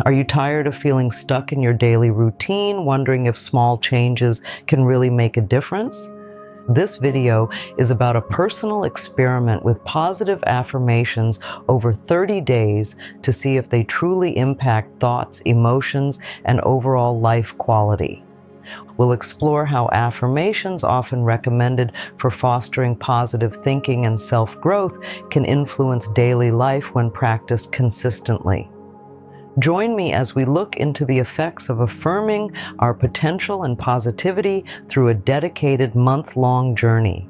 Are you tired of feeling stuck in your daily routine, wondering if small changes can really make a difference? This video is about a personal experiment with positive affirmations over 30 days to see if they truly impact thoughts, emotions, and overall life quality. We'll explore how affirmations, often recommended for fostering positive thinking and self-growth, can influence daily life when practiced consistently. Join me as we look into the effects of affirming our potential and positivity through a dedicated month-long journey.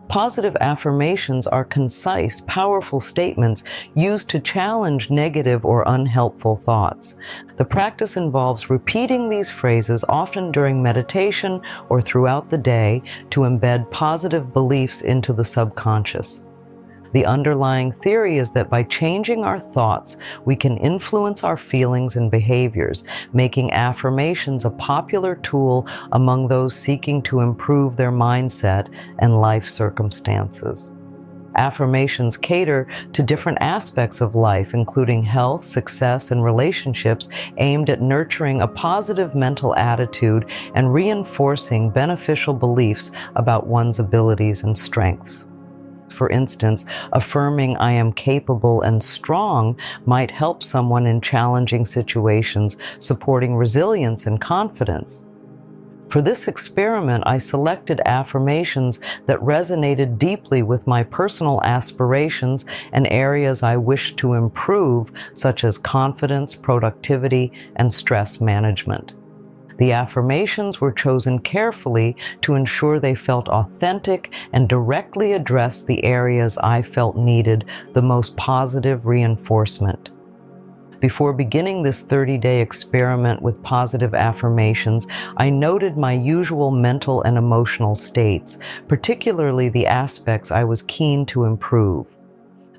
Positive affirmations are concise, powerful statements used to challenge negative or unhelpful thoughts. The practice involves repeating these phrases, often during meditation or throughout the day, to embed positive beliefs into the subconscious. The underlying theory is that by changing our thoughts, we can influence our feelings and behaviors, making affirmations a popular tool among those seeking to improve their mindset and life circumstances. Affirmations cater to different aspects of life, including health, success, and relationships, aimed at nurturing a positive mental attitude and reinforcing beneficial beliefs about one's abilities and strengths. For instance, affirming "I am capable and strong" might help someone in challenging situations, supporting resilience and confidence. For this experiment, I selected affirmations that resonated deeply with my personal aspirations and areas I wish to improve, such as confidence, productivity, and stress management. The affirmations were chosen carefully to ensure they felt authentic and directly addressed the areas I felt needed the most positive reinforcement. Before beginning this 30-day experiment with positive affirmations, I noted my usual mental and emotional states, particularly the aspects I was keen to improve.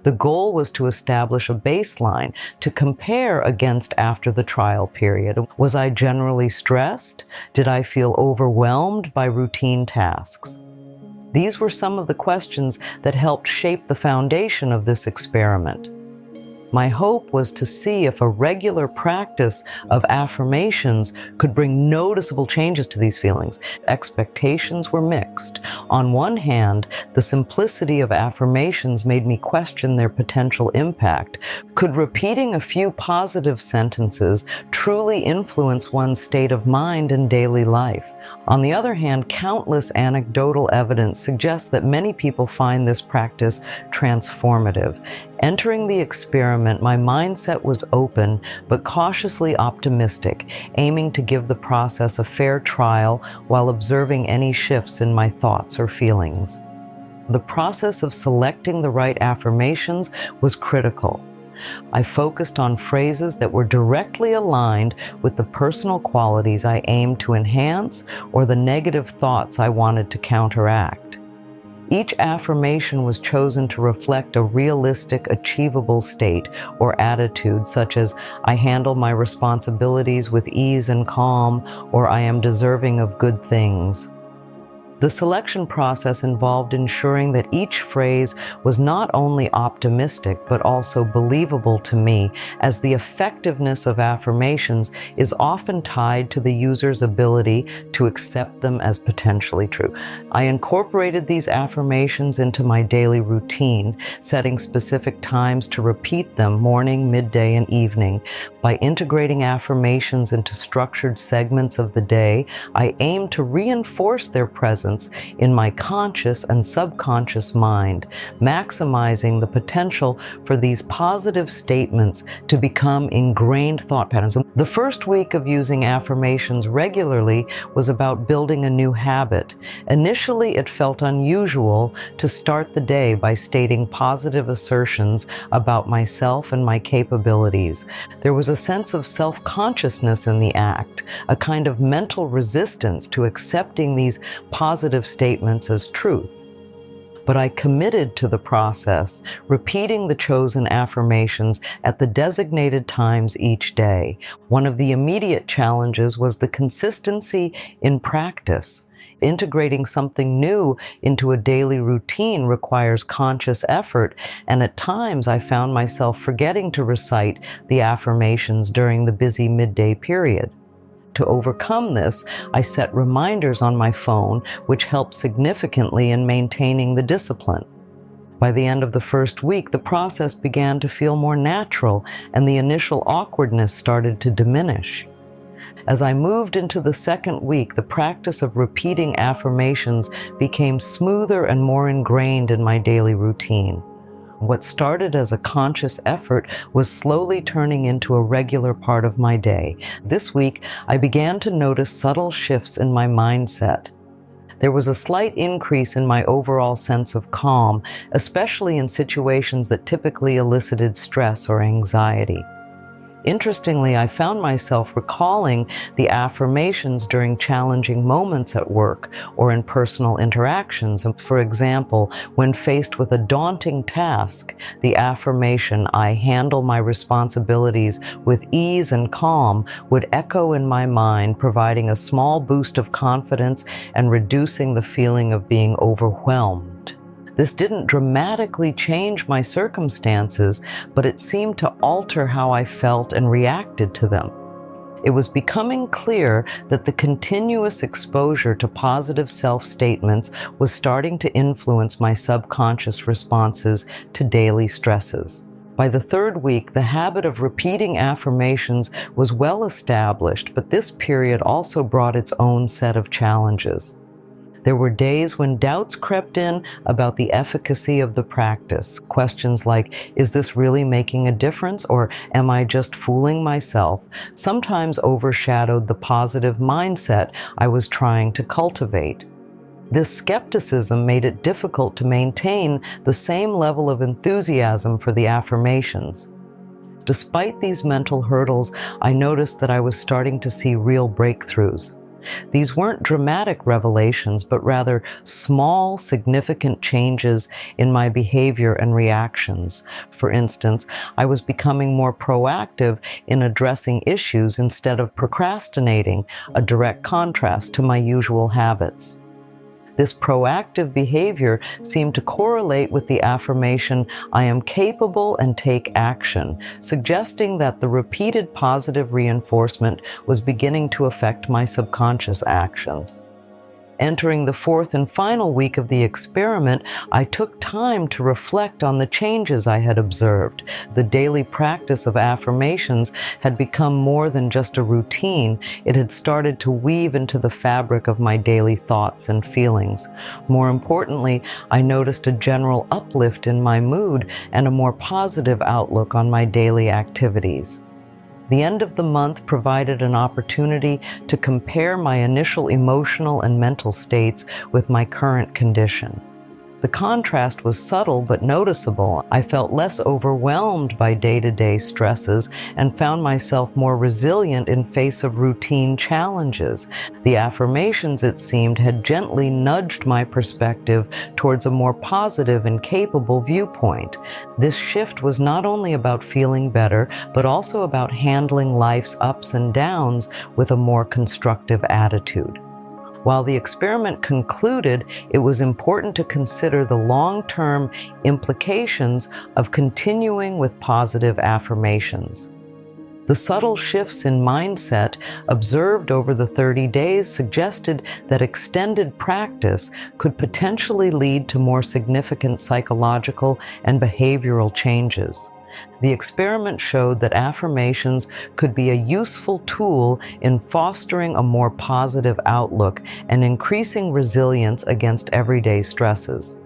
The goal was to establish a baseline to compare against after the trial period. Was I generally stressed? Did I feel overwhelmed by routine tasks? These were some of the questions that helped shape the foundation of this experiment. My hope was to see if a regular practice of affirmations could bring noticeable changes to these feelings. Expectations were mixed. On one hand, the simplicity of affirmations made me question their potential impact. Could repeating a few positive sentences truly influence one's state of mind in daily life? On the other hand, countless anecdotal evidence suggests that many people find this practice transformative. Entering the experiment, my mindset was open but cautiously optimistic, aiming to give the process a fair trial while observing any shifts in my thoughts or feelings. The process of selecting the right affirmations was critical. I focused on phrases that were directly aligned with the personal qualities I aimed to enhance or the negative thoughts I wanted to counteract. Each affirmation was chosen to reflect a realistic, achievable state or attitude, such as "I handle my responsibilities with ease and calm," or "I am deserving of good things." The selection process involved ensuring that each phrase was not only optimistic but also believable to me, as the effectiveness of affirmations is often tied to the user's ability to accept them as potentially true. I incorporated these affirmations into my daily routine, setting specific times to repeat them morning, midday, and evening. By integrating affirmations into structured segments of the day, I aim to reinforce their presence in my conscious and subconscious mind, maximizing the potential for these positive statements to become ingrained thought patterns. The first week of using affirmations regularly was about building a new habit. Initially, it felt unusual to start the day by stating positive assertions about myself and my capabilities. There was a sense of self-consciousness in the act, a kind of mental resistance to accepting these positive statements as truth. But I committed to the process, repeating the chosen affirmations at the designated times each day. One of the immediate challenges was the consistency in practice. Integrating something new into a daily routine requires conscious effort, and at times I found myself forgetting to recite the affirmations during the busy midday period. To overcome this, I set reminders on my phone, which helped significantly in maintaining the discipline. By the end of the first week, the process began to feel more natural, and the initial awkwardness started to diminish. As I moved into the second week, the practice of repeating affirmations became smoother and more ingrained in my daily routine. What started as a conscious effort was slowly turning into a regular part of my day. This week, I began to notice subtle shifts in my mindset. There was a slight increase in my overall sense of calm, especially in situations that typically elicited stress or anxiety. Interestingly, I found myself recalling the affirmations during challenging moments at work or in personal interactions. For example, when faced with a daunting task, the affirmation, "I handle my responsibilities with ease and calm," would echo in my mind, providing a small boost of confidence and reducing the feeling of being overwhelmed. This didn't dramatically change my circumstances, but it seemed to alter how I felt and reacted to them. It was becoming clear that the continuous exposure to positive self-statements was starting to influence my subconscious responses to daily stresses. By the third week, the habit of repeating affirmations was well established, but this period also brought its own set of challenges. There were days when doubts crept in about the efficacy of the practice. Questions like, is this really making a difference, or am I just fooling myself, sometimes overshadowed the positive mindset I was trying to cultivate. This skepticism made it difficult to maintain the same level of enthusiasm for the affirmations. Despite these mental hurdles, I noticed that I was starting to see real breakthroughs. These weren't dramatic revelations, but rather small, significant changes in my behavior and reactions. For instance, I was becoming more proactive in addressing issues instead of procrastinating, a direct contrast to my usual habits. This proactive behavior seemed to correlate with the affirmation, "I am capable and take action," suggesting that the repeated positive reinforcement was beginning to affect my subconscious actions. Entering the fourth and final week of the experiment, I took time to reflect on the changes I had observed. The daily practice of affirmations had become more than just a routine. It had started to weave into the fabric of my daily thoughts and feelings. More importantly, I noticed a general uplift in my mood and a more positive outlook on my daily activities. The end of the month provided an opportunity to compare my initial emotional and mental states with my current condition. The contrast was subtle but noticeable. I felt less overwhelmed by day-to-day stresses and found myself more resilient in face of routine challenges. The affirmations, it seemed, had gently nudged my perspective towards a more positive and capable viewpoint. This shift was not only about feeling better, but also about handling life's ups and downs with a more constructive attitude. While the experiment concluded, it was important to consider the long-term implications of continuing with positive affirmations. The subtle shifts in mindset observed over the 30 days suggested that extended practice could potentially lead to more significant psychological and behavioral changes. The experiment showed that affirmations could be a useful tool in fostering a more positive outlook and increasing resilience against everyday stresses.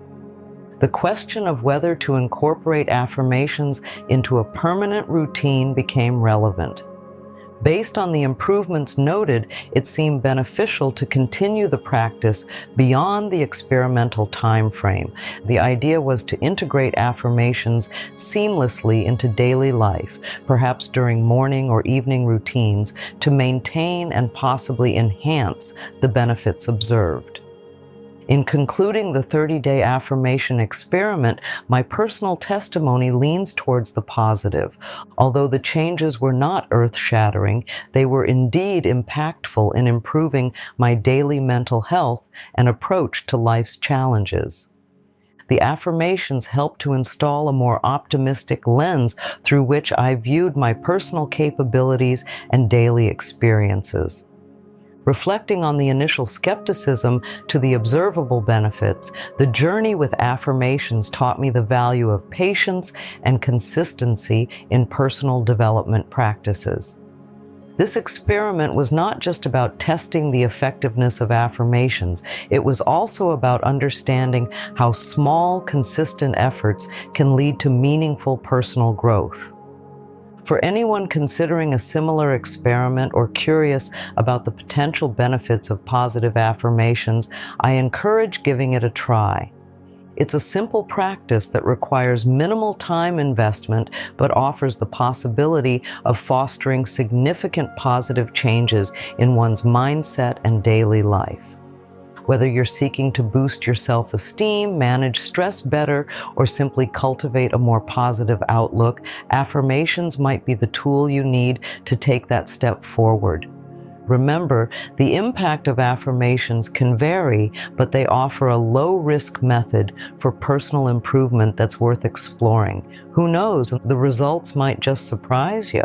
The question of whether to incorporate affirmations into a permanent routine became relevant. Based on the improvements noted, it seemed beneficial to continue the practice beyond the experimental time frame. The idea was to integrate affirmations seamlessly into daily life, perhaps during morning or evening routines, to maintain and possibly enhance the benefits observed. In concluding the 30-day affirmation experiment, my personal testimony leans towards the positive. Although the changes were not earth-shattering, they were indeed impactful in improving my daily mental health and approach to life's challenges. The affirmations helped to install a more optimistic lens through which I viewed my personal capabilities and daily experiences. Reflecting on the initial skepticism to the observable benefits, the journey with affirmations taught me the value of patience and consistency in personal development practices. This experiment was not just about testing the effectiveness of affirmations, it was also about understanding how small, consistent efforts can lead to meaningful personal growth. For anyone considering a similar experiment or curious about the potential benefits of positive affirmations, I encourage giving it a try. It's a simple practice that requires minimal time investment but offers the possibility of fostering significant positive changes in one's mindset and daily life. Whether you're seeking to boost your self-esteem, manage stress better, or simply cultivate a more positive outlook, affirmations might be the tool you need to take that step forward. Remember, the impact of affirmations can vary, but they offer a low-risk method for personal improvement that's worth exploring. Who knows, the results might just surprise you.